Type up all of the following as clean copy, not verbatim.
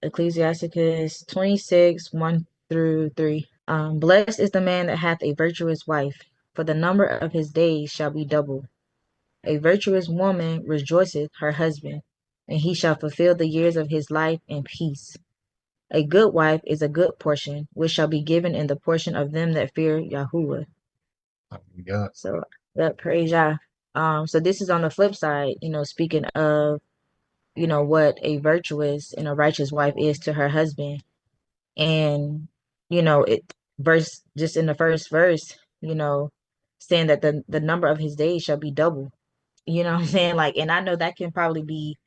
Ecclesiasticus 26, 1 through 3. Blessed is the man that hath a virtuous wife, for the number of his days shall be doubled. A virtuous woman rejoiceth her husband, and he shall fulfill the years of his life in peace. A good wife is a good portion, which shall be given in the portion of them that fear Yahuwah. Yeah. So that praise Yah. So this is on the flip side, speaking of, what a virtuous and a righteous wife is to her husband. And, it verse just in the first verse, saying that the number of his days shall be double. You know what I'm saying? Like, and I know that can probably be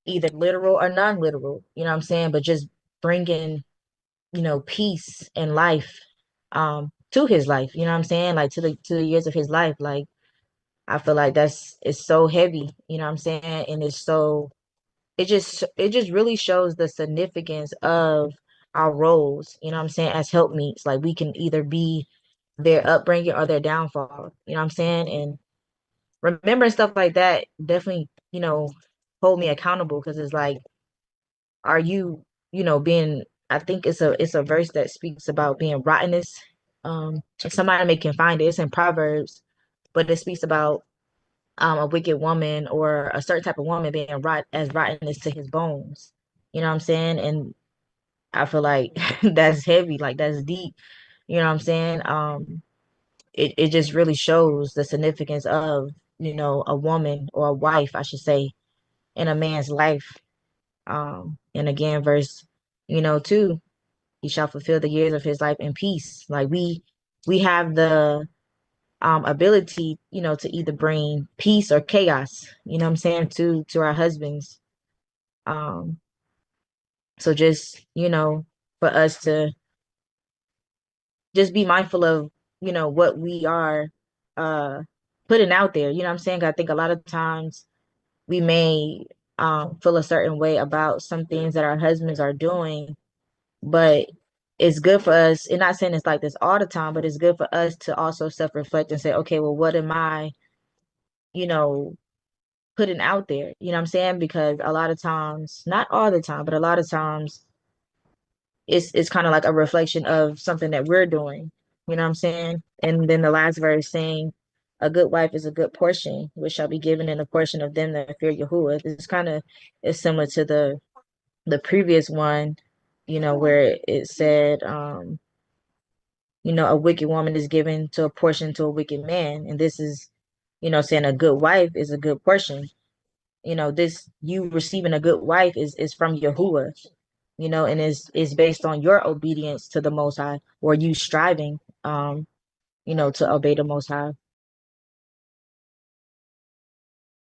either literal or non-literal, you know what I'm saying? But just bringing, peace and life to his life, you know what I'm saying? Like to the years of his life. Like I feel like it's so heavy, you know what I'm saying? And it just really shows the significance of our roles, you know what I'm saying, as helpmeets. Like we can either be their upbringing or their downfall, you know what I'm saying? And remembering stuff like that definitely, hold me accountable because it's like, are you, being I think it's a verse that speaks about being rottenness. If somebody may can find it, it's in Proverbs, but it speaks about a wicked woman or a certain type of woman being rottenness to his bones. You know what I'm saying? And I feel like that's heavy, like that's deep. You know what I'm saying? It just really shows the significance of, a woman or a wife, I should say, in a man's life. And again, verse, 2, he shall fulfill the years of his life in peace. Like we have the ability, to either bring peace or chaos, you know what I'm saying, to our husbands. Um, so just, for us to just be mindful of, what we are uh putting out there, you know what I'm saying? I think a lot of times we may feel a certain way about some things that our husbands are doing, but it's good for us, and not saying it's like this all the time, but it's good for us to also self-reflect and say, okay, well, what am I, you know, putting out there? You know what I'm saying? Because a lot of times, not all the time, but a lot of times it's kind of like a reflection of something that we're doing. You know what I'm saying? And then the last verse saying, a good wife is a good portion, which shall be given in the portion of them that fear Yahuwah. This kind of is similar to the previous one, where it said, a wicked woman is given to a portion to a wicked man. And this is, saying a good wife is a good portion. This you receiving a good wife is from Yahuwah, and is based on your obedience to the Most High, or you striving, to obey the Most High.